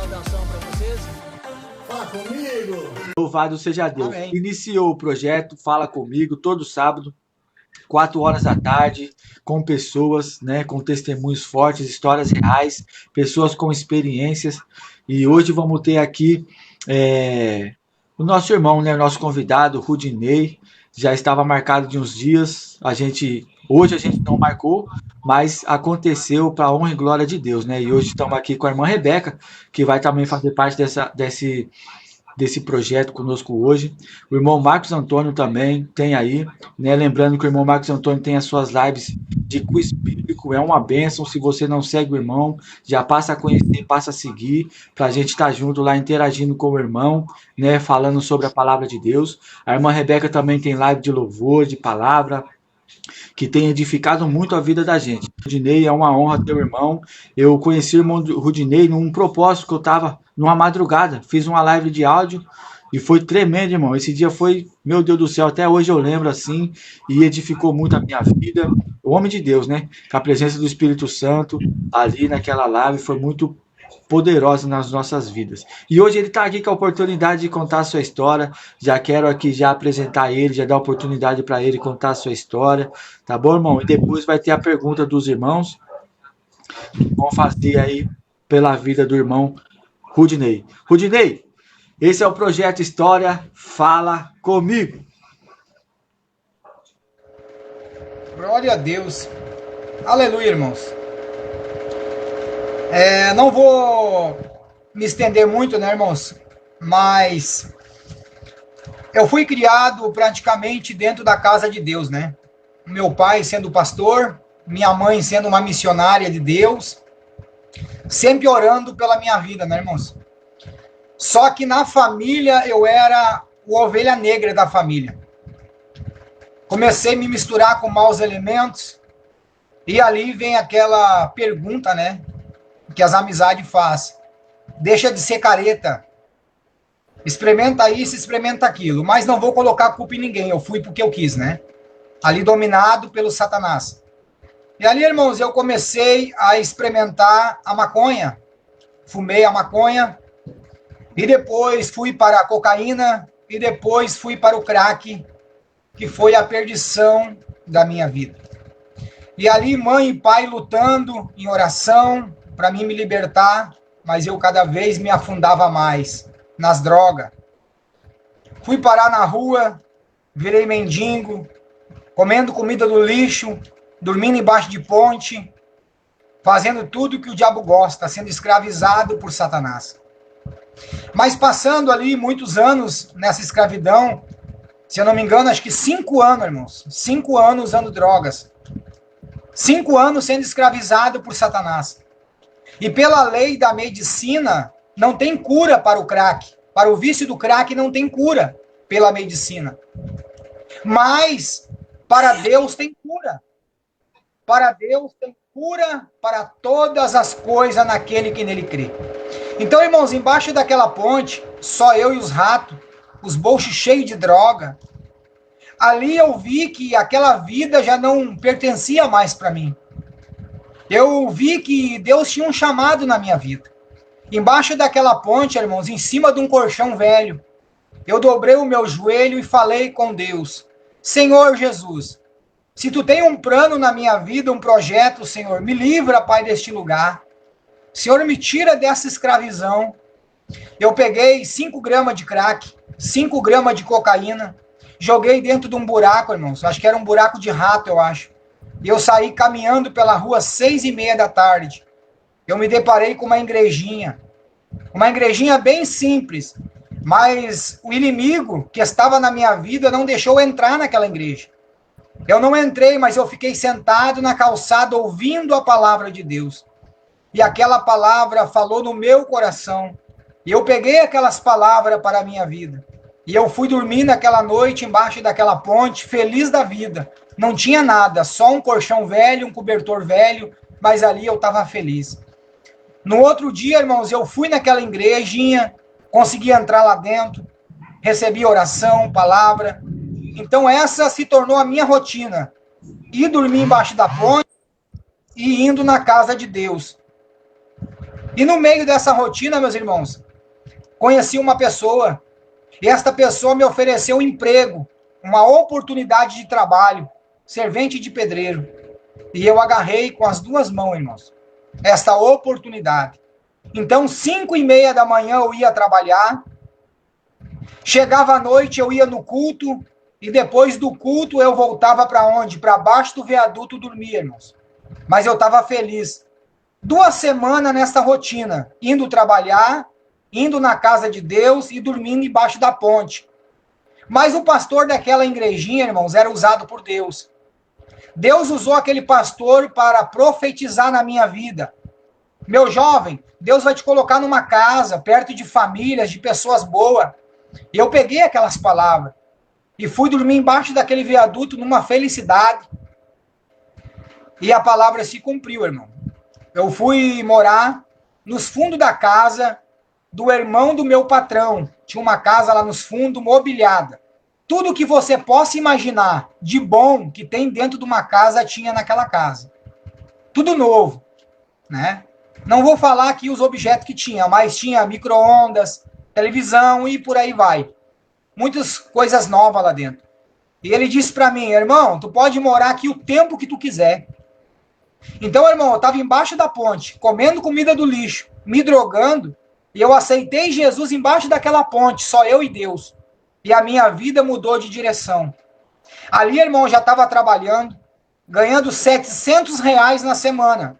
saudação para vocês. Fala comigo! Louvado seja Deus. Amém. Iniciou o projeto Fala Comigo todo sábado, 4 horas da tarde, com pessoas, né, com testemunhos fortes, histórias reais, pessoas com experiências. E hoje vamos ter aqui o nosso irmão, né, nosso convidado, Rudinei. Já estava marcado de uns dias. Hoje a gente não marcou, mas aconteceu para a honra e glória de Deus, né? E hoje estamos aqui com a irmã Rebeca, que vai também fazer parte desse projeto conosco hoje. O irmão Marcos Antônio também tem aí, né? Lembrando que o irmão Marcos Antônio tem as suas lives de quiz bíblico, é uma bênção. Se você não segue o irmão, já passa a conhecer, passa a seguir, para a gente estar junto lá interagindo com o irmão, né? Falando sobre a palavra de Deus. A irmã Rebeca também tem live de louvor, de palavra, que tem edificado muito a vida da gente. Rudinei, é uma honra ter o irmão. Eu conheci o irmão Rudinei num propósito que eu estava numa madrugada. Fiz uma live de áudio e foi tremendo, irmão. Esse dia foi, meu Deus do céu, até hoje eu lembro assim, e edificou muito a minha vida. O homem de Deus, né? A presença do Espírito Santo ali naquela live foi muito poderosa nas nossas vidas. E hoje ele está aqui com a oportunidade de contar a sua história. Já quero aqui já apresentar ele, já dar a oportunidade para ele contar a sua história. Tá bom, irmão? E depois vai ter a pergunta dos irmãos que vão fazer aí pela vida do irmão Rudinei. Rudinei, esse é o projeto História Fala Comigo. Glória a Deus. Aleluia, irmãos. Não vou me estender muito, né, irmãos? Mas eu fui criado praticamente dentro da casa de Deus, né? Meu pai sendo pastor, minha mãe sendo uma missionária de Deus, sempre orando pela minha vida, né, irmãos? Só que na família eu era o ovelha negra da família. Comecei a me misturar com maus elementos, e ali vem aquela pergunta, né, que as amizades fazem. Deixa de ser careta. Experimenta isso, experimenta aquilo. Mas não vou colocar a culpa em ninguém. Eu fui porque eu quis, né? Ali dominado pelo Satanás. E ali, irmãos, eu comecei a experimentar a maconha. Fumei a maconha. E depois fui para a cocaína. E depois fui para o crack, que foi a perdição da minha vida. E ali, mãe e pai lutando em oração para mim me libertar, mas eu cada vez me afundava mais nas drogas. Fui parar na rua, virei mendigo, comendo comida do lixo, dormindo embaixo de ponte, fazendo tudo que o diabo gosta, sendo escravizado por Satanás. Mas passando ali muitos anos nessa escravidão, se eu não me engano, acho que 5 anos, irmãos, 5 anos usando drogas, 5 anos sendo escravizado por Satanás. E pela lei da medicina, não tem cura para o crack. Para o vício do crack não tem cura pela medicina. Mas para Deus tem cura. Para Deus tem cura para todas as coisas naquele que nele crê. Então, irmãos, embaixo daquela ponte, só eu e os ratos, os bolsos cheios de droga, ali eu vi que aquela vida já não pertencia mais para mim. Eu vi que Deus tinha um chamado na minha vida. Embaixo daquela ponte, irmãos, em cima de um colchão velho, eu dobrei o meu joelho e falei com Deus: Senhor Jesus, se tu tem um plano na minha vida, um projeto, Senhor, me livra, Pai, deste lugar. Senhor, me tira dessa escravidão. Eu peguei 5 gramas de crack, 5 gramas de cocaína, joguei dentro de um buraco, irmãos. Acho que era um buraco de rato, eu acho. E eu saí caminhando pela rua 6:30 da tarde. Eu me deparei com uma igrejinha bem simples, mas o inimigo que estava na minha vida não deixou eu entrar naquela igreja. Eu não entrei, mas eu fiquei sentado na calçada ouvindo a palavra de Deus. E aquela palavra falou no meu coração. E eu peguei aquelas palavras para a minha vida. E eu fui dormir naquela noite embaixo daquela ponte, feliz da vida. Não tinha nada, só um colchão velho, um cobertor velho, mas ali eu estava feliz. No outro dia, irmãos, eu fui naquela igrejinha, consegui entrar lá dentro, recebi oração, palavra. Então essa se tornou a minha rotina. Ir dormir embaixo da ponte e indo na casa de Deus. E no meio dessa rotina, meus irmãos, conheci uma pessoa, e esta pessoa me ofereceu um emprego, uma oportunidade de trabalho, servente de pedreiro. E eu agarrei com as duas mãos, irmãos, esta oportunidade. Então, 5:30 da manhã eu ia trabalhar, chegava à noite, eu ia no culto, e depois do culto eu voltava para onde? Para baixo do viaduto dormir, irmãos. Mas eu estava feliz. 2 semanas nessa rotina, indo trabalhar, indo na casa de Deus e dormindo embaixo da ponte. Mas o pastor daquela igrejinha, irmãos, era usado por Deus. Deus usou aquele pastor para profetizar na minha vida. Meu jovem, Deus vai te colocar numa casa, perto de famílias, de pessoas boas. E eu peguei aquelas palavras e fui dormir embaixo daquele viaduto numa felicidade. E a palavra se cumpriu, irmão. Eu fui morar nos fundos da casa do irmão do meu patrão. Tinha uma casa lá nos fundos, mobiliada. Tudo que você possa imaginar de bom que tem dentro de uma casa, tinha naquela casa. Tudo novo, né? Não vou falar aqui os objetos que tinha, mas tinha micro-ondas, televisão e por aí vai. Muitas coisas novas lá dentro. E ele disse para mim, irmão, tu pode morar aqui o tempo que tu quiser. Então, irmão, eu estava embaixo da ponte, comendo comida do lixo, me drogando, e eu aceitei Jesus embaixo daquela ponte, só eu e Deus. E a minha vida mudou de direção. Ali, irmão, eu já estava trabalhando, ganhando R$700 na semana.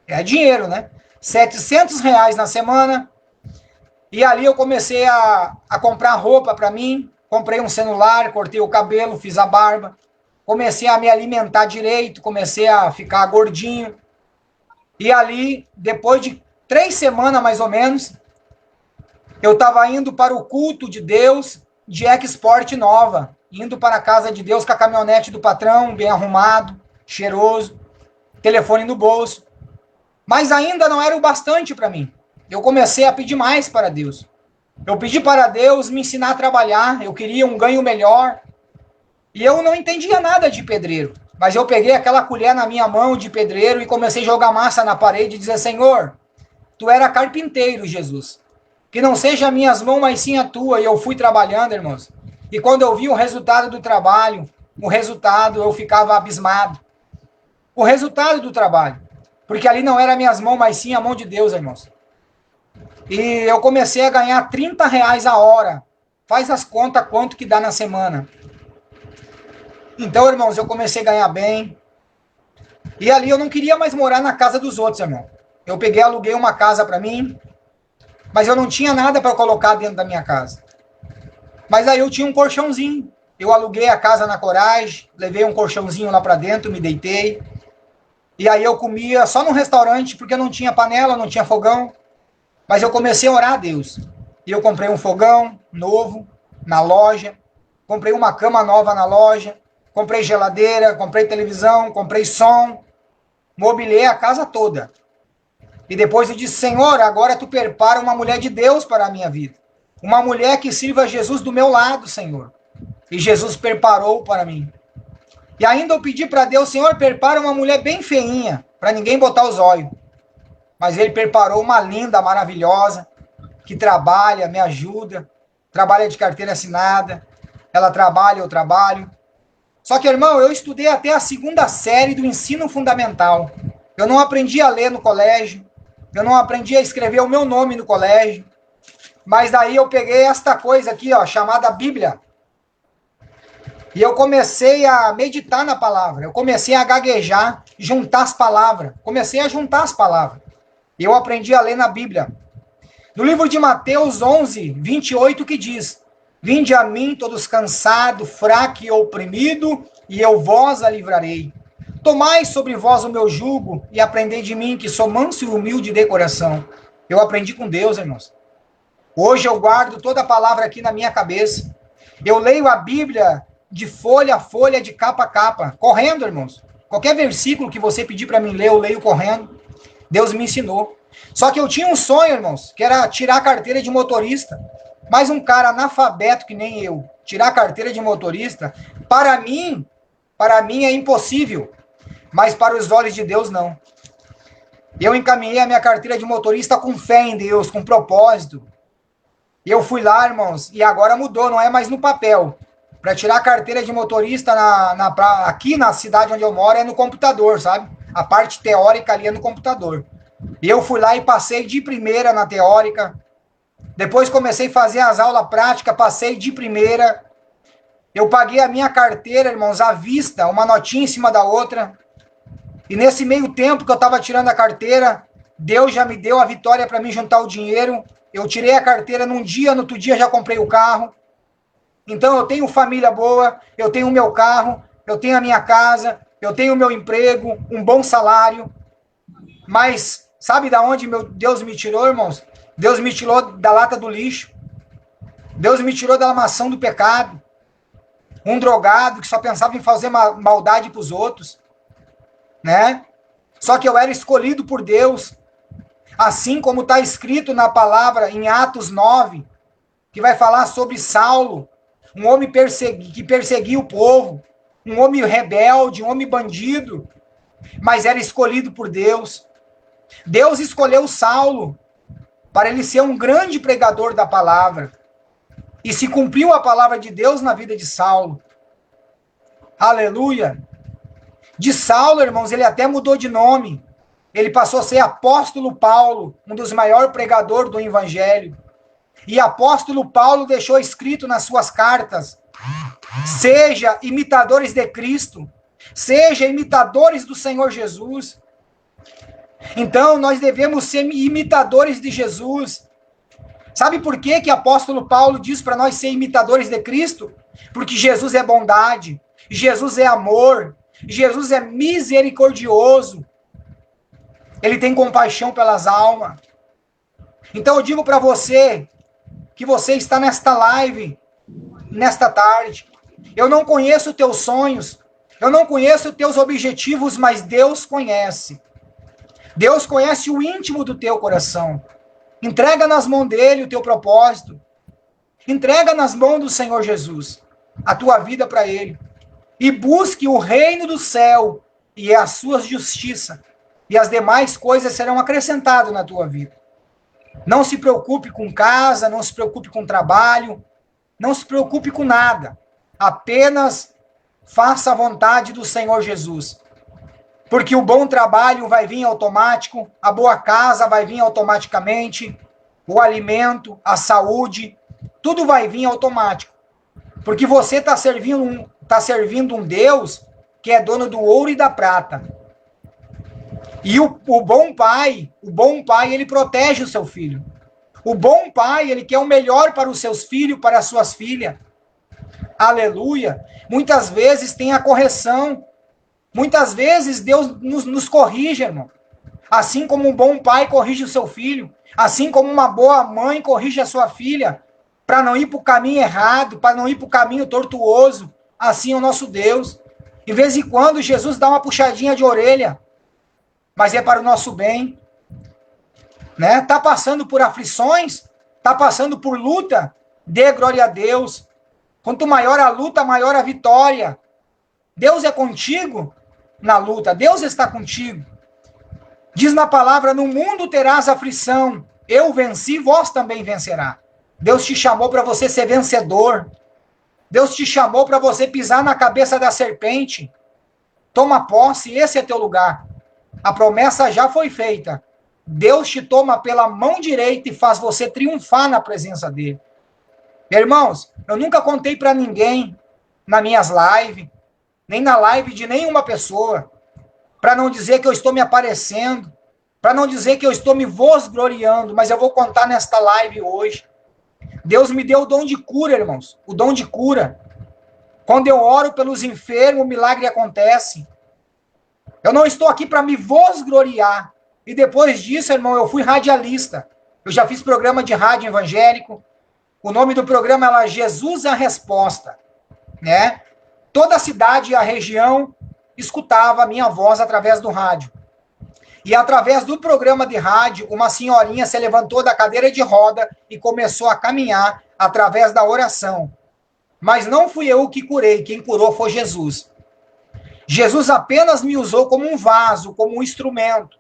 É dinheiro, né? R$700 na semana. E ali eu comecei a comprar roupa para mim, comprei um celular, cortei o cabelo, fiz a barba. Comecei a me alimentar direito, comecei a ficar gordinho. E ali, depois de 3 semanas mais ou menos, eu estava indo para o culto de Deus de Export nova, indo para a casa de Deus com a caminhonete do patrão, bem arrumado, cheiroso, telefone no bolso. Mas ainda não era o bastante para mim. Eu comecei a pedir mais para Deus. Eu pedi para Deus me ensinar a trabalhar, eu queria um ganho melhor. E eu não entendia nada de pedreiro. Mas eu peguei aquela colher na minha mão de pedreiro e comecei a jogar massa na parede e dizer, Senhor, tu era carpinteiro, Jesus. Que não seja minhas mãos, mas sim a tua. E eu fui trabalhando, irmãos. E quando eu vi o resultado do trabalho, eu ficava abismado. O resultado do trabalho. Porque ali não era minhas mãos, mas sim a mão de Deus, irmãos. E eu comecei a ganhar R$30 a hora. Faz as contas quanto que dá na semana. Então, irmãos, eu comecei a ganhar bem. E ali eu não queria mais morar na casa dos outros, irmão. Eu peguei, aluguei uma casa para mim, mas eu não tinha nada para colocar dentro da minha casa. Mas aí eu tinha um colchãozinho. Eu aluguei a casa na Coragem, levei um colchãozinho lá para dentro, me deitei. E aí eu comia só no restaurante, porque não tinha panela, não tinha fogão. Mas eu comecei a orar a Deus. E eu comprei um fogão novo na loja, comprei uma cama nova na loja, comprei geladeira, comprei televisão, comprei som, mobilei a casa toda. E depois eu disse, Senhor, agora tu prepara uma mulher de Deus para a minha vida. Uma mulher que sirva Jesus do meu lado, Senhor. E Jesus preparou para mim. E ainda eu pedi para Deus, Senhor, prepara uma mulher bem feinha, para ninguém botar os olhos. Mas ele preparou uma linda, maravilhosa, que trabalha, me ajuda, trabalha de carteira assinada, ela trabalha, eu trabalho. Só que, irmão, eu estudei até a 2ª série do ensino fundamental. Eu não aprendi a ler no colégio, eu não aprendi a escrever o meu nome no colégio, mas daí eu peguei esta coisa aqui, ó, chamada Bíblia. E eu comecei a meditar na palavra, eu comecei a gaguejar, juntar as palavras, comecei a juntar as palavras. E eu aprendi a ler na Bíblia. No livro de Mateus 11:28, que diz, Vinde a mim todos cansados, fracos e oprimidos, e eu vos a livrarei. Tomai sobre vós o meu jugo, e aprendei de mim, que sou manso e humilde de coração. Eu aprendi com Deus, irmãos. Hoje eu guardo toda a palavra aqui na minha cabeça. Eu leio a Bíblia de folha a folha, de capa a capa, correndo, irmãos. Qualquer versículo que você pedir para mim ler, eu leio correndo. Deus me ensinou. Só que eu tinha um sonho, irmãos, que era tirar a carteira de motorista. Mas um cara analfabeto que nem eu, tirar a carteira de motorista, para mim é impossível. Mas para os olhos de Deus, não. Eu encaminhei a minha carteira de motorista com fé em Deus, com propósito. Eu fui lá, irmãos, e agora mudou, não é mais no papel. Para tirar a carteira de motorista aqui na cidade onde eu moro é no computador, sabe? A parte teórica ali é no computador. E eu fui lá e passei de primeira na teórica. Depois comecei a fazer as aulas práticas, passei de primeira. Eu paguei a minha carteira, irmãos, à vista, uma notinha em cima da outra. E nesse meio tempo que eu estava tirando a carteira, Deus já me deu a vitória para mim juntar o dinheiro. Eu tirei a carteira num dia, no outro dia já comprei o carro. Então eu tenho família boa, eu tenho o meu carro, eu tenho a minha casa, eu tenho o meu emprego, um bom salário. Mas sabe da onde Deus me tirou, irmãos? Deus me tirou da lata do lixo. Deus me tirou da lamação do pecado. Um drogado que só pensava em fazer maldade para os outros, né? Só que eu era escolhido por Deus. Assim como está escrito na palavra em Atos 9, que vai falar sobre Saulo, um homem que perseguia o povo, um homem rebelde, um homem bandido, mas era escolhido por Deus. Deus escolheu Saulo para ele ser um grande pregador da palavra. E se cumpriu a palavra de Deus na vida de Saulo. Aleluia! De Saulo, irmãos, ele até mudou de nome. Ele passou a ser apóstolo Paulo, um dos maiores pregadores do evangelho. E apóstolo Paulo deixou escrito nas suas cartas: seja imitadores de Cristo, seja imitadores do Senhor Jesus. Então, nós devemos ser imitadores de Jesus. Sabe por que apóstolo Paulo diz para nós ser imitadores de Cristo? Porque Jesus é bondade, Jesus é amor, Jesus é misericordioso. Ele tem compaixão pelas almas. Então eu digo para você, que você está nesta live, nesta tarde. Eu não conheço os teus sonhos, eu não conheço os teus objetivos, mas Deus conhece. Deus conhece o íntimo do teu coração. Entrega nas mãos dele o teu propósito. Entrega nas mãos do Senhor Jesus a tua vida para ele. E busque o reino do céu e a sua justiça. E as demais coisas serão acrescentadas na tua vida. Não se preocupe com casa, não se preocupe com trabalho, não se preocupe com nada. Apenas faça a vontade do Senhor Jesus. Porque o bom trabalho vai vir automático, a boa casa vai vir automaticamente, o alimento, a saúde, tudo vai vir automático. Porque você está servindo um Deus que é dono do ouro e da prata. E o bom pai, ele protege o seu filho. O bom pai, ele quer o melhor para os seus filhos, para as suas filhas. Aleluia. Muitas vezes tem a correção. Muitas vezes Deus nos corrige, irmão. Assim como um bom pai corrige o seu filho. Assim como uma boa mãe corrige a sua filha. Para não ir para o caminho errado, para não ir para o caminho tortuoso. Assim é o nosso Deus. De vez em quando Jesus dá uma puxadinha de orelha. Mas é para o nosso bem. Né? Tá passando por aflições, tá passando por luta, dê glória a Deus. Quanto maior a luta, maior a vitória. Deus é contigo na luta, Deus está contigo. Diz na palavra: no mundo terás aflição, eu venci, vós também vencerá. Deus te chamou para você ser vencedor. Deus te chamou para você pisar na cabeça da serpente. Toma posse, esse é teu lugar. A promessa já foi feita. Deus te toma pela mão direita e faz você triunfar na presença dele. Irmãos, eu nunca contei para ninguém nas minhas lives, nem na live de nenhuma pessoa, para não dizer que eu estou me aparecendo, para não dizer que eu estou me vosgloriando, mas eu vou contar nesta live hoje. Deus me deu o dom de cura, irmãos, o dom de cura. Quando eu oro pelos enfermos, o milagre acontece. Eu não estou aqui para me vosgloriar. E depois disso, irmão, eu fui radialista. Eu já fiz programa de rádio evangélico. O nome do programa era Jesus a Resposta, né? Toda a cidade e a região escutava a minha voz através do rádio. E através do programa de rádio, uma senhorinha se levantou da cadeira de roda e começou a caminhar através da oração. Mas não fui eu que curei, quem curou foi Jesus. Jesus apenas me usou como um vaso, como um instrumento.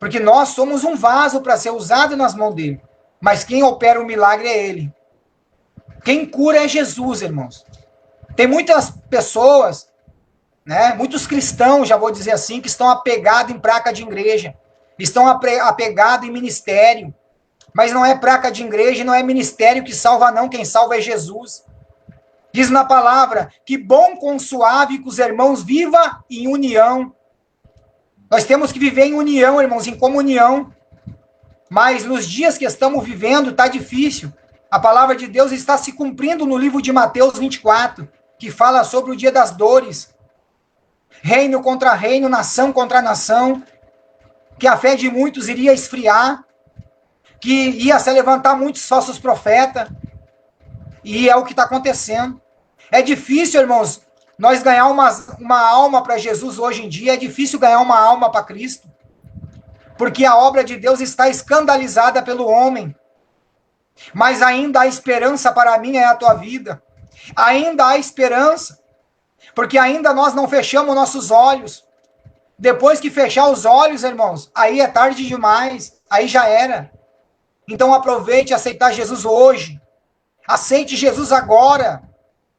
Porque nós somos um vaso para ser usado nas mãos dele. Mas quem opera o milagre é ele. Quem cura é Jesus, irmãos. Tem muitas pessoas, né, muitos cristãos, já vou dizer assim, que estão apegados em placa de igreja. Estão apegados em ministério. Mas não é placa de igreja, não é ministério que salva não. Quem salva é Jesus. Diz na palavra, que bom com suave que os irmãos viva em união. Nós temos que viver em união, irmãos, em comunhão. Mas nos dias que estamos vivendo, está difícil. A palavra de Deus está se cumprindo no livro de Mateus 24, que fala sobre o dia das dores. Reino contra reino, nação contra nação. Que a fé de muitos iria esfriar. Que ia se levantar muitos falsos profetas. E é o que está acontecendo. É difícil, irmãos, nós ganhar uma alma para Jesus hoje em dia. É difícil ganhar uma alma para Cristo. Porque a obra de Deus está escandalizada pelo homem. Mas ainda há esperança para mim e a tua vida. Ainda há esperança. Porque ainda nós não fechamos nossos olhos. Depois que fechar os olhos, irmãos, aí é tarde demais. Aí já era. Então aproveite aceitar Jesus hoje. Aceite Jesus agora.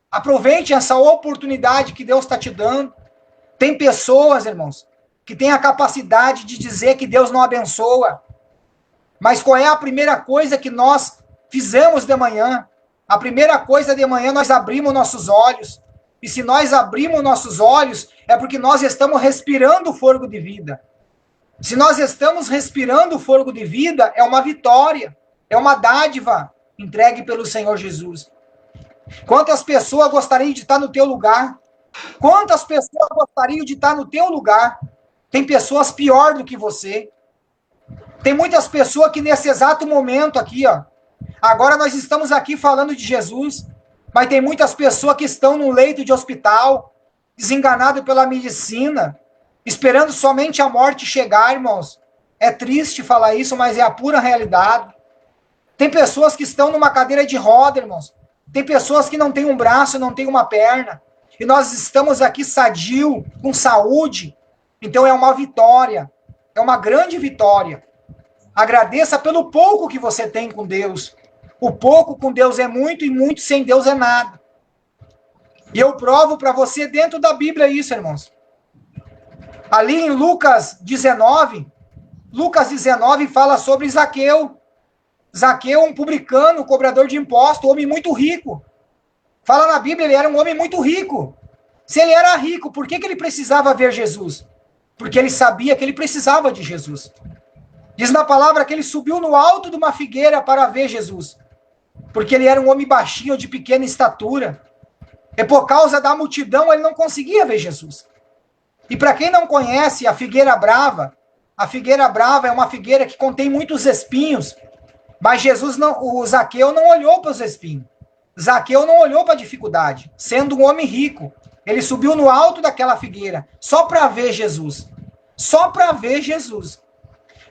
Aproveite essa oportunidade que Deus está te dando. Tem pessoas, irmãos, que têm a capacidade de dizer que Deus não abençoa. Mas qual é a primeira coisa que nós fizemos de manhã? A primeira coisa de manhã nós abrimos nossos olhos. E se nós abrimos nossos olhos, é porque nós estamos respirando o fôlego de vida. Se nós estamos respirando o fôlego de vida, é uma vitória, é uma dádiva entregue pelo Senhor Jesus. Quantas pessoas gostariam de estar no teu lugar? Quantas pessoas gostariam de estar no teu lugar? Tem pessoas pior do que você. Tem muitas pessoas que nesse exato momento aqui, ó, agora nós estamos aqui falando de Jesus, mas tem muitas pessoas que estão no leito de hospital, desenganadas pela medicina, esperando somente a morte chegar, irmãos. É triste falar isso, mas é a pura realidade. Tem pessoas que estão numa cadeira de roda, irmãos. Tem pessoas que não têm um braço, não têm uma perna. E nós estamos aqui sadio, com saúde. Então é uma vitória. É uma grande vitória. Agradeça pelo pouco que você tem com Deus. O pouco com Deus é muito e muito sem Deus é nada. E eu provo para você dentro da Bíblia isso, irmãos. Ali em Lucas 19 fala sobre Zaqueu. Zaqueu, um publicano, cobrador de impostos, um homem muito rico. Fala na Bíblia, ele era um homem muito rico. Se ele era rico, por que ele precisava ver Jesus? Porque ele sabia que ele precisava de Jesus. Diz na palavra que ele subiu no alto de uma figueira para ver Jesus. Porque ele era um homem baixinho, de pequena estatura. E por causa da multidão, ele não conseguia ver Jesus. E para quem não conhece a figueira brava é uma figueira que contém muitos espinhos. Mas o Zaqueu não olhou para os espinhos. Zaqueu não olhou para a dificuldade. Sendo um homem rico, ele subiu no alto daquela figueira só para ver Jesus. Só para ver Jesus.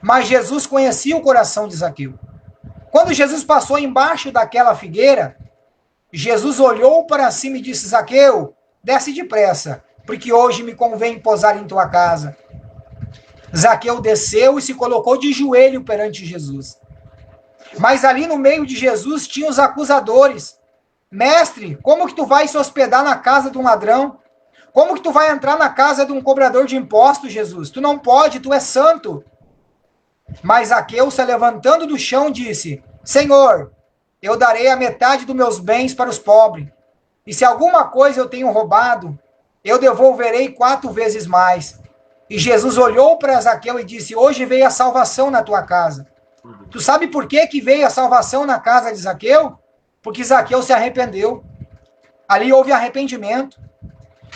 Mas Jesus conhecia o coração de Zaqueu. Quando Jesus passou embaixo daquela figueira, Jesus olhou para cima e disse: Zaqueu, desce depressa, porque hoje me convém posar em tua casa. Zaqueu desceu e se colocou de joelho perante Jesus. Mas ali no meio de Jesus tinha os acusadores. Mestre, como que tu vai se hospedar na casa de um ladrão? Como que tu vai entrar na casa de um cobrador de impostos, Jesus? Tu não pode, tu és santo. Mas Zaqueu, se levantando do chão, disse: Senhor, eu darei a metade dos meus bens para os pobres. E se alguma coisa eu tenho roubado, eu devolverei 4 vezes mais. E Jesus olhou para Zaqueu e disse: hoje veio a salvação na tua casa. Tu sabe por que veio a salvação na casa de Zaqueu? Porque Zaqueu se arrependeu. Ali houve arrependimento.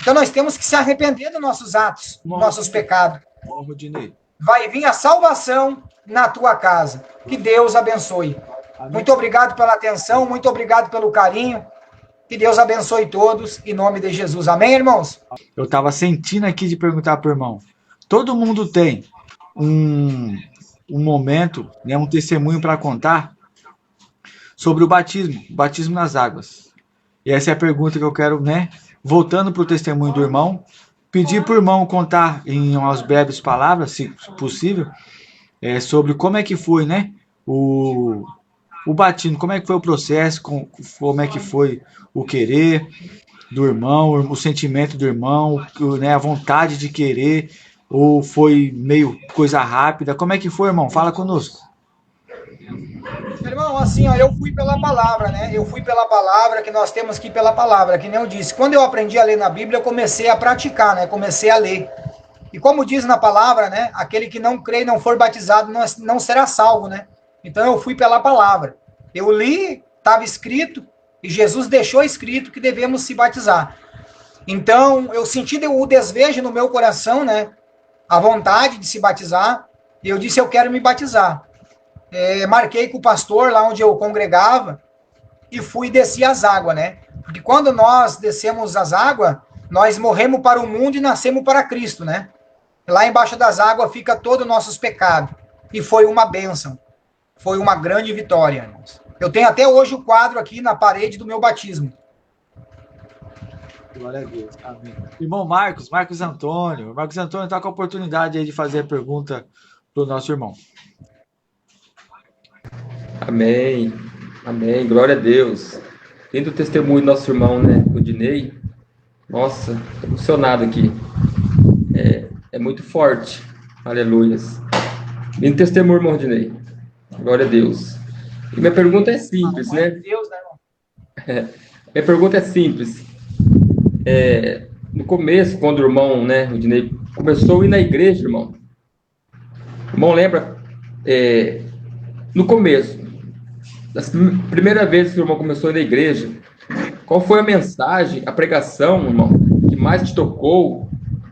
Então nós temos que se arrepender dos nossos atos, dos nossos pecados. Vai vir a salvação na tua casa. Que Deus abençoe. Muito obrigado pela atenção, muito obrigado pelo carinho. Que Deus abençoe todos, em nome de Jesus. Amém, irmãos? Eu estava sentindo aqui de perguntar para o irmão. Todo mundo tem um momento, né, um testemunho para contar sobre o batismo nas águas. E essa é a pergunta que eu quero, né, voltando para o testemunho do irmão, pedir para o irmão contar em umas breves palavras, se possível, sobre como é que foi, né? O batismo, como é que foi o processo, como é que foi o querer do irmão, o sentimento do irmão, né, a vontade de querer, ou foi meio coisa rápida? Como é que foi, irmão? Fala conosco. Irmão, assim, ó, eu fui pela palavra, né? Eu fui pela palavra, que nós temos que ir pela palavra, que nem eu disse. Quando eu aprendi a ler na Bíblia, eu comecei a praticar, né? Comecei a ler. E como diz na palavra, né? Aquele que não crê e não for batizado não será salvo, né? Então eu fui pela palavra. Eu li, estava escrito, e Jesus deixou escrito que devemos se batizar. Então eu senti o desejo no meu coração, né? A vontade de se batizar. E eu disse, eu quero me batizar. Marquei com o pastor lá onde eu congregava e fui descer as águas, né? Porque quando nós descemos as águas, nós morremos para o mundo e nascemos para Cristo, né? Lá embaixo das águas fica todo o nossos pecados. E foi uma bênção. Foi uma grande vitória, irmãos. Eu tenho até hoje o quadro aqui na parede do meu batismo. Glória a Deus. Amém. Irmão Marcos Antônio. Marcos Antônio está com a oportunidade aí de fazer a pergunta para o nosso irmão. Amém. Amém. Glória a Deus. Tendo o testemunho do nosso irmão, né, o Dinei. Nossa, estou emocionado aqui. É muito forte. Aleluias. Lindo testemunho, irmão Dinei. Glória a Deus. E minha pergunta é simples, né? Deus, né, irmão? Minha pergunta é simples. No começo, quando o irmão, né, o Dinei, começou a ir na igreja, irmão. O irmão lembra, no começo, da primeira vez que o irmão começou a ir na igreja, qual foi a mensagem, a pregação, irmão, que mais te tocou,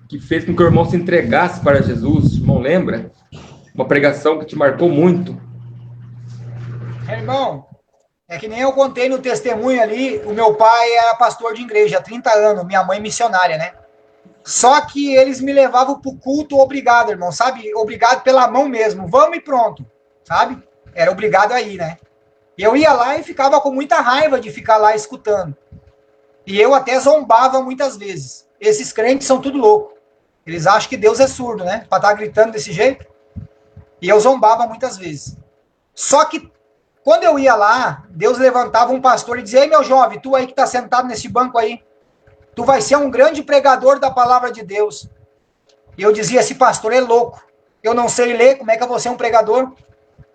que fez com que o irmão se entregasse para Jesus? O irmão lembra? Uma pregação que te marcou muito? Irmão, é que nem eu contei no testemunho ali, o meu pai era pastor de igreja há 30 anos, minha mãe missionária, né? Só que eles me levavam pro culto obrigado, irmão, sabe? Obrigado pela mão mesmo, vamos e pronto, sabe? Era obrigado aí, né? Eu ia lá e ficava com muita raiva de ficar lá escutando. E eu até zombava muitas vezes. Esses crentes são tudo louco. Eles acham que Deus é surdo, né? Para estar gritando desse jeito. E eu zombava muitas vezes. Só que quando eu ia lá, Deus levantava um pastor e dizia: ei, meu jovem, tu aí que está sentado nesse banco aí, tu vai ser um grande pregador da palavra de Deus. E eu dizia: esse pastor é louco. Eu não sei ler, como é que eu vou ser um pregador?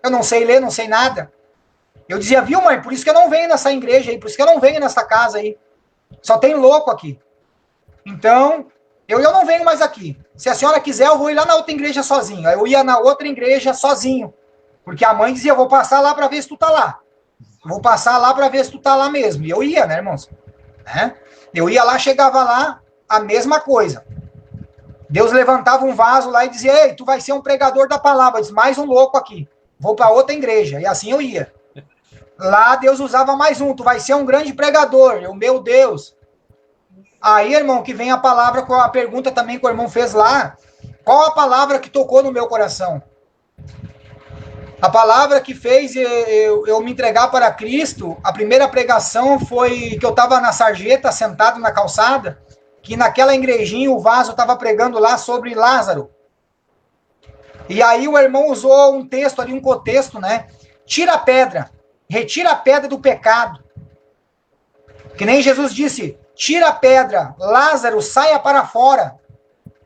Eu não sei ler, não sei nada. Eu dizia: viu, mãe, por isso que eu não venho nessa igreja aí, por isso que eu não venho nessa casa aí. Só tem louco aqui. Então, eu não venho mais aqui. Se a senhora quiser, eu vou ir lá na outra igreja sozinho. Aí eu ia na outra igreja sozinho. Porque a mãe dizia: eu vou passar lá para ver se tu tá lá. Vou passar lá para ver se tu tá lá mesmo. E eu ia, né, irmãos? Eu ia lá, chegava lá, a mesma coisa. Deus levantava um vaso lá e dizia: ei, tu vai ser um pregador da palavra. Eu disse: mais um louco aqui. Vou para outra igreja. E assim eu ia. Lá Deus usava mais um: tu vai ser um grande pregador. Eu, meu Deus. Aí, irmão, que vem a palavra, com a pergunta também que o irmão fez lá. Qual a palavra que tocou no meu coração? A palavra que fez eu me entregar para Cristo, a primeira pregação foi que eu estava na sarjeta, sentado na calçada, que naquela igrejinha o vaso estava pregando lá sobre Lázaro. E aí o irmão usou um texto ali, um contexto, né? Tira a pedra, retira a pedra do pecado. Que nem Jesus disse: tira a pedra, Lázaro, saia para fora.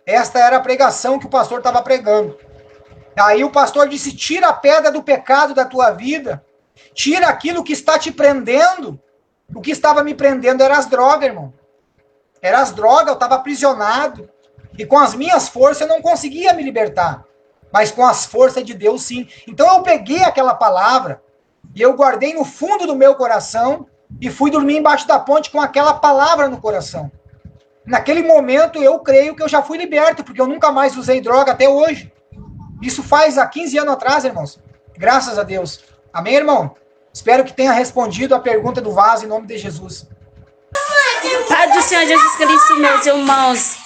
Esta era a pregação que o pastor estava pregando. Aí o pastor disse: tira a pedra do pecado da tua vida, tira aquilo que está te prendendo. O que estava me prendendo era as drogas, irmão. Era as drogas, eu estava aprisionado. E com as minhas forças eu não conseguia me libertar. Mas com as forças de Deus, sim. Então eu peguei aquela palavra e eu guardei no fundo do meu coração e fui dormir embaixo da ponte com aquela palavra no coração. Naquele momento eu creio que eu já fui liberto, porque eu nunca mais usei droga até hoje. Isso faz há 15 anos atrás, irmãos. Graças a Deus. Amém, irmão? Espero que tenha respondido a pergunta do vaso em nome de Jesus. Pai do Senhor Jesus Cristo, meus irmãos,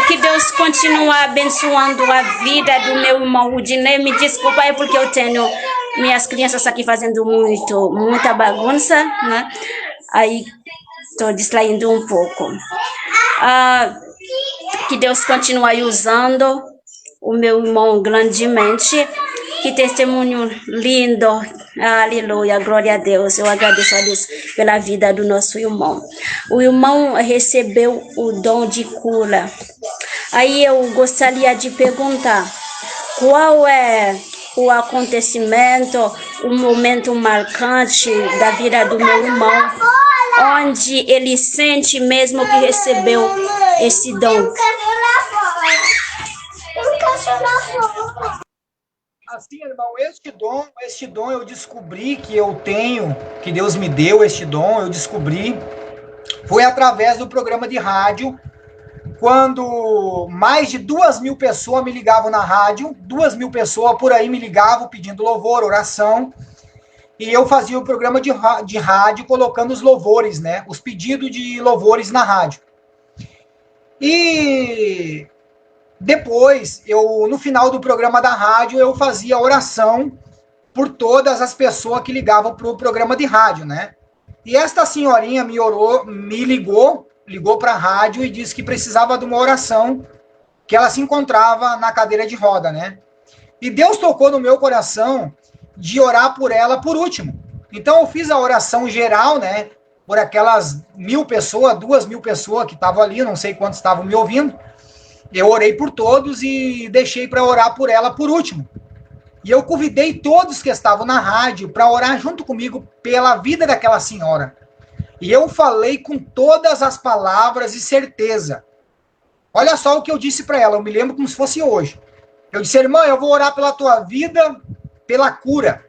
que Deus continue abençoando a vida do meu irmão Udinei. Me desculpa aí porque eu tenho minhas crianças aqui fazendo muita bagunça, né? Aí estou distraindo um pouco. Que Deus continue usando o meu irmão grandemente. Que testemunho lindo. Aleluia, glória a Deus. Eu agradeço a Deus pela vida do nosso irmão. O irmão recebeu o dom de cura. Aí eu gostaria de perguntar, qual é o acontecimento, o momento marcante da vida do meu irmão, onde ele sente mesmo que recebeu esse dom? Assim, irmão, este dom eu descobri que eu tenho, que Deus me deu este dom, eu descobri, foi através do programa de rádio, quando mais de 2.000 pessoas me ligavam na rádio, 2.000 pessoas por aí me ligavam pedindo louvor, oração, e eu fazia o programa de rádio colocando os louvores, né, os pedidos de louvores na rádio. E depois, no final do programa da rádio, eu fazia oração por todas as pessoas que ligavam para o programa de rádio, né? E esta senhorinha me ligou para a rádio e disse que precisava de uma oração, que ela se encontrava na cadeira de roda, né? E Deus tocou no meu coração de orar por ela por último. Então eu fiz a oração geral, né? Por aquelas 1.000 pessoas, 2.000 pessoas que estavam ali, não sei quantos estavam me ouvindo. Eu orei por todos e deixei para orar por ela por último. E eu convidei todos que estavam na rádio para orar junto comigo pela vida daquela senhora. E eu falei com todas as palavras e certeza. Olha só o que eu disse para ela, eu me lembro como se fosse hoje. Eu disse, irmã, eu vou orar pela tua vida, pela cura.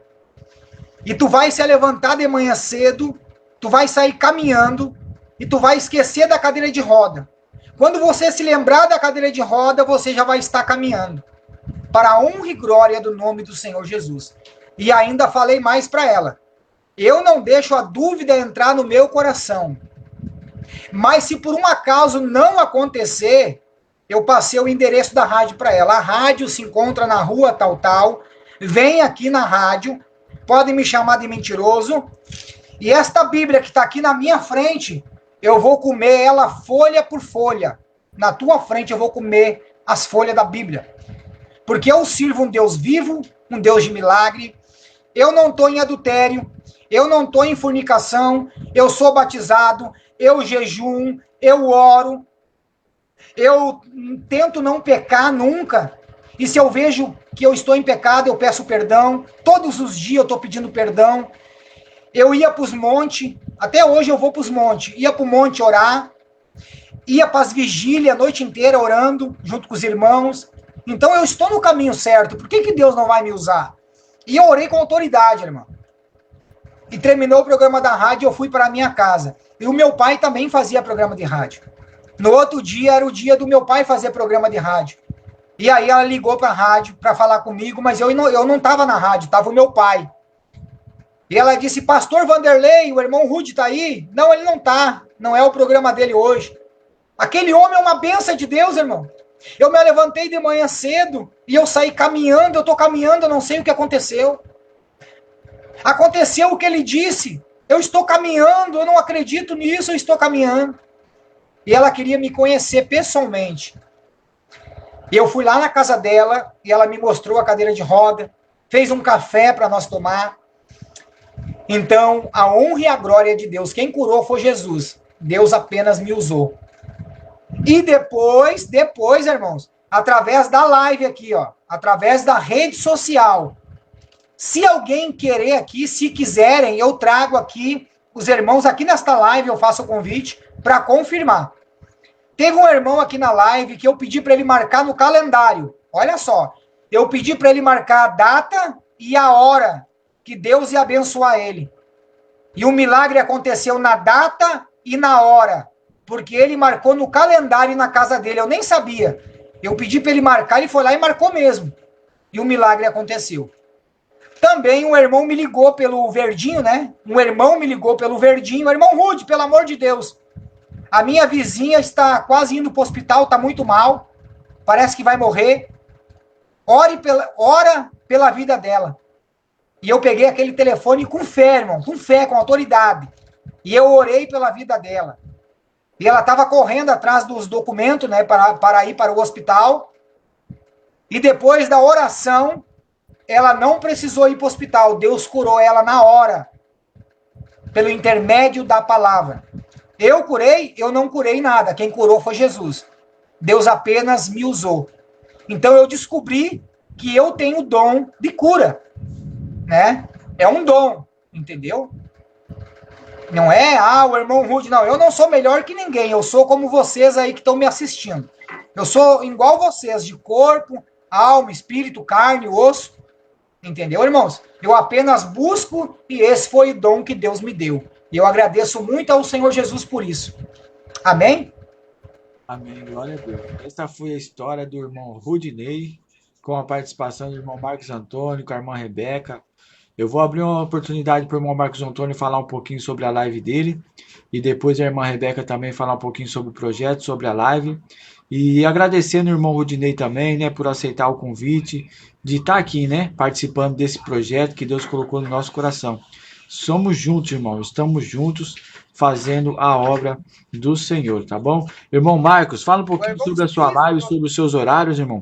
E tu vai se levantar de manhã cedo, tu vai sair caminhando e tu vai esquecer da cadeira de roda. Quando você se lembrar da cadeira de roda, você já vai estar caminhando. Para a honra e glória do nome do Senhor Jesus. E ainda falei mais para ela. Eu não deixo a dúvida entrar no meu coração. Mas se por um acaso não acontecer, eu passei o endereço da rádio para ela. A rádio se encontra na rua tal. Vem aqui na rádio. Podem me chamar de mentiroso. E esta Bíblia que está aqui na minha frente, eu vou comer ela folha por folha. Na tua frente eu vou comer as folhas da Bíblia. Porque eu sirvo um Deus vivo, um Deus de milagre. Eu não estou em adultério. Eu não estou em fornicação. Eu sou batizado. Eu jejum. Eu oro. Eu tento não pecar nunca. E se eu vejo que eu estou em pecado, eu peço perdão. Todos os dias eu estou pedindo perdão. Eu ia para os montes. Até hoje eu vou para os montes. Ia para o monte orar. Ia para as vigílias a noite inteira orando, junto com os irmãos. Então eu estou no caminho certo. Por que Deus não vai me usar? E eu orei com autoridade, irmão. E terminou o programa da rádio, eu fui para a minha casa. E o meu pai também fazia programa de rádio. No outro dia era o dia do meu pai fazer programa de rádio. E aí ela ligou para a rádio para falar comigo, mas eu não estava na rádio, estava o meu pai. E ela disse, pastor Vanderlei, o irmão Rude está aí? Não, ele não está. Não é o programa dele hoje. Aquele homem é uma bênção de Deus, irmão. Eu me levantei de manhã cedo e eu saí caminhando, eu estou caminhando, eu não sei o que aconteceu. Aconteceu o que ele disse. Eu estou caminhando, eu não acredito nisso, eu estou caminhando. E ela queria me conhecer pessoalmente. E eu fui lá na casa dela e ela me mostrou a cadeira de roda, fez um café para nós tomar. Então, a honra e a glória de Deus. Quem curou foi Jesus. Deus apenas me usou. E depois, irmãos, através da live aqui, ó, através da rede social, se alguém querer aqui, se quiserem, eu trago aqui os irmãos, aqui nesta live eu faço o convite para confirmar. Teve um irmão aqui na live que eu pedi para ele marcar no calendário. Olha só, eu pedi para ele marcar a data e a hora que Deus ia abençoar ele. E o milagre aconteceu na data e na hora. Porque ele marcou no calendário na casa dele, eu nem sabia. Eu pedi para ele marcar, ele foi lá e marcou mesmo. E o milagre aconteceu. Também um irmão me ligou pelo Verdinho, né? Um irmão me ligou pelo Verdinho. Irmão Rude, pelo amor de Deus. A minha vizinha está quase indo para o hospital, está muito mal. Parece que vai morrer. Ora pela vida dela. E eu peguei aquele telefone com fé, irmão. Com fé, com autoridade. E eu orei pela vida dela. E ela estava correndo atrás dos documentos, né, para ir para o hospital. E depois da oração, ela não precisou ir para o hospital. Deus curou ela na hora, pelo intermédio da palavra. Eu curei? Eu não curei nada. Quem curou foi Jesus. Deus apenas me usou. Então eu descobri que eu tenho o dom de cura, né? É um dom, entendeu? Não é, o irmão Rude, não. Eu não sou melhor que ninguém. Eu sou como vocês aí que estão me assistindo. Eu sou igual vocês, de corpo, alma, espírito, carne, osso. Entendeu, irmãos? Eu apenas busco e esse foi o dom que Deus me deu. E eu agradeço muito ao Senhor Jesus por isso. Amém? Amém, glória a Deus. Essa foi a história do irmão Rudinei, com a participação do irmão Marcos Antônio, com a irmã Rebeca. Eu vou abrir uma oportunidade para o irmão Marcos Antônio falar um pouquinho sobre a live dele, e depois a irmã Rebeca também falar um pouquinho sobre o projeto, sobre a live. E agradecendo o irmão Rudinei também, né, por aceitar o convite de estar aqui, né, participando desse projeto que Deus colocou no nosso coração. Somos juntos, irmão, estamos juntos fazendo a obra do Senhor, tá bom? Irmão Marcos, fala um pouquinho sobre a sua live, sobre os seus horários, irmão.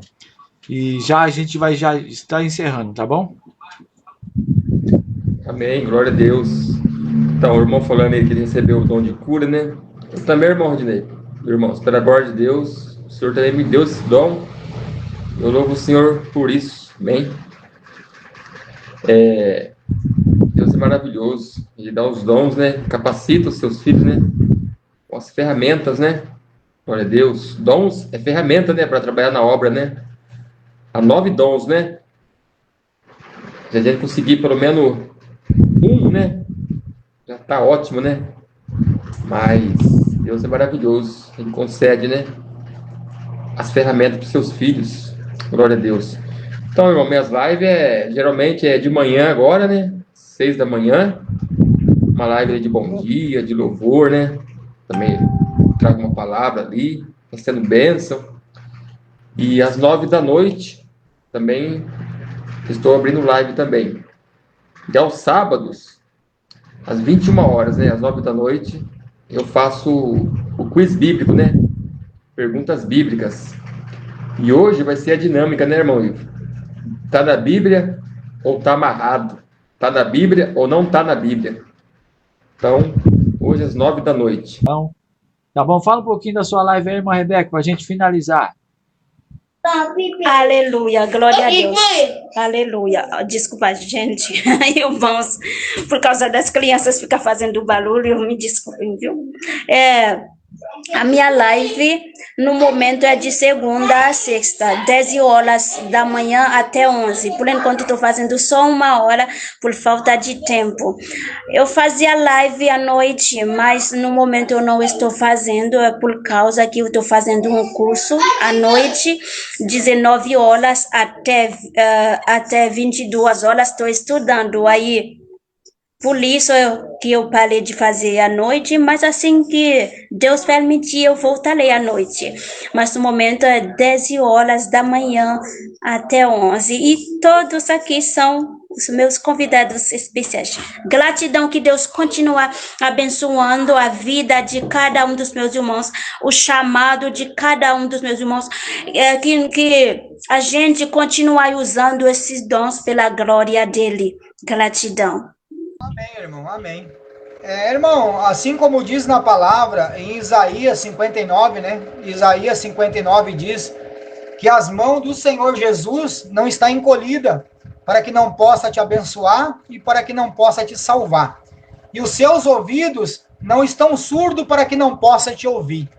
E a gente vai já estar encerrando, tá bom? Amém, glória a Deus. Então, o irmão falando aí que ele recebeu o dom de cura, né? Eu também, irmão Rodinei. Irmãos, pela glória de Deus, o Senhor também me deu esse dom. Eu louvo o Senhor por isso. Amém? Deus é maravilhoso. Ele dá os dons, né? Capacita os seus filhos, né? Com as ferramentas, né? Glória a Deus. Dons é ferramenta, né? Para trabalhar na obra, né? Há 9 dons, né? Se a gente conseguir pelo menos um, né? Já tá ótimo, né? Mas Deus é maravilhoso. Ele concede, né? As ferramentas para os seus filhos. Glória a Deus. Então, irmão, minhas lives geralmente é de manhã agora, né? 6 da manhã. Uma live de bom dia, de louvor, né? Também trago uma palavra ali, está sendo bênção. E às 9 da noite também estou abrindo live também. E aos sábados, às 21 horas, né? Às 9 da noite, eu faço o quiz bíblico, né? Perguntas bíblicas. E hoje vai ser a dinâmica, né, irmão Ivo? Tá na Bíblia ou tá amarrado? Tá na Bíblia ou não tá na Bíblia? Então, hoje às 9 da noite. Então, tá bom? Fala um pouquinho da sua live aí, irmã Rebeca, para a gente finalizar. Aleluia, glória a Deus. Aleluia. Desculpa, gente. Irmãos, por causa das crianças ficar fazendo barulho, me desculpem, viu? A minha live, no momento, é de segunda a sexta, 10 horas da manhã até 11. Por enquanto, estou fazendo só 1 hora, por falta de tempo. Eu fazia live à noite, mas no momento eu não estou fazendo, é por causa que eu estou fazendo um curso à noite, 19 horas até 22 horas, estou estudando aí. Por isso que eu parei de fazer à noite, mas assim que Deus permitir, eu voltarei à noite. Mas no momento é 10 horas da manhã até 11. E todos aqui são os meus convidados especiais. Gratidão que Deus continue abençoando a vida de cada um dos meus irmãos, o chamado de cada um dos meus irmãos, que a gente continue usando esses dons pela glória dele. Gratidão. Amém, irmão, amém. Irmão, assim como diz na palavra, em Isaías 59, né? Isaías 59 diz que as mãos do Senhor Jesus não está encolhida para que não possa te abençoar e para que não possa te salvar. E os seus ouvidos não estão surdos para que não possa te ouvir.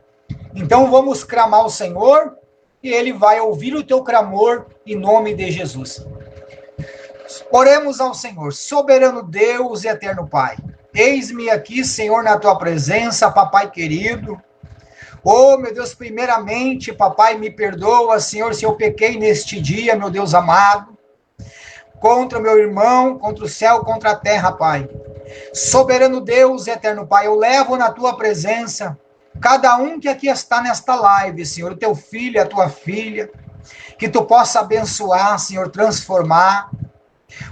Então vamos clamar ao Senhor e Ele vai ouvir o teu clamor em nome de Jesus. Oremos ao Senhor, soberano Deus e eterno Pai. Eis-me aqui, Senhor, na tua presença, papai querido. Oh, meu Deus, primeiramente, papai, me perdoa, Senhor, se eu pequei neste dia, meu Deus amado, contra o meu irmão, contra o céu, contra a terra, Pai. Soberano Deus e eterno Pai, eu levo na tua presença cada um que aqui está nesta live, Senhor, o teu filho, a tua filha, que tu possa abençoar, Senhor, transformar.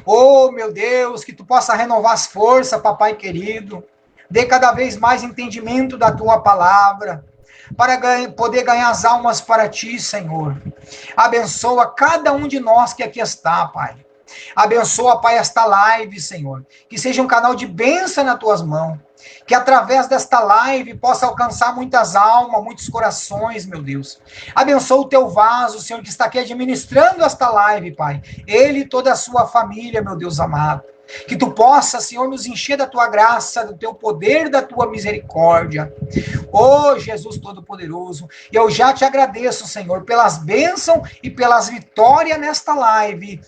Oh, meu Deus, que tu possa renovar as forças, papai querido. Dê cada vez mais entendimento da tua palavra, para poder ganhar as almas para ti, Senhor. Abençoa cada um de nós que aqui está, Pai. Abençoa, Pai, esta live, Senhor. Que seja um canal de bênção nas tuas mãos. Que através desta live possa alcançar muitas almas, muitos corações, meu Deus. Abençoa o teu vaso, Senhor, que está aqui administrando esta live, Pai. Ele e toda a sua família, meu Deus amado. Que tu possa, Senhor, nos encher da tua graça, do teu poder, da tua misericórdia. Oh, Jesus Todo-Poderoso, eu já te agradeço, Senhor, pelas bênçãos e pelas vitórias nesta live,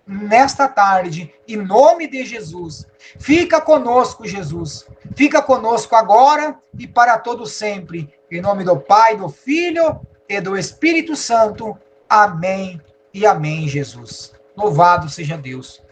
nesta tarde, em nome de Jesus. Fica conosco, Jesus. Fica conosco agora e para todo sempre. Em nome do Pai, do Filho e do Espírito Santo. Amém e amém, Jesus. Louvado seja Deus.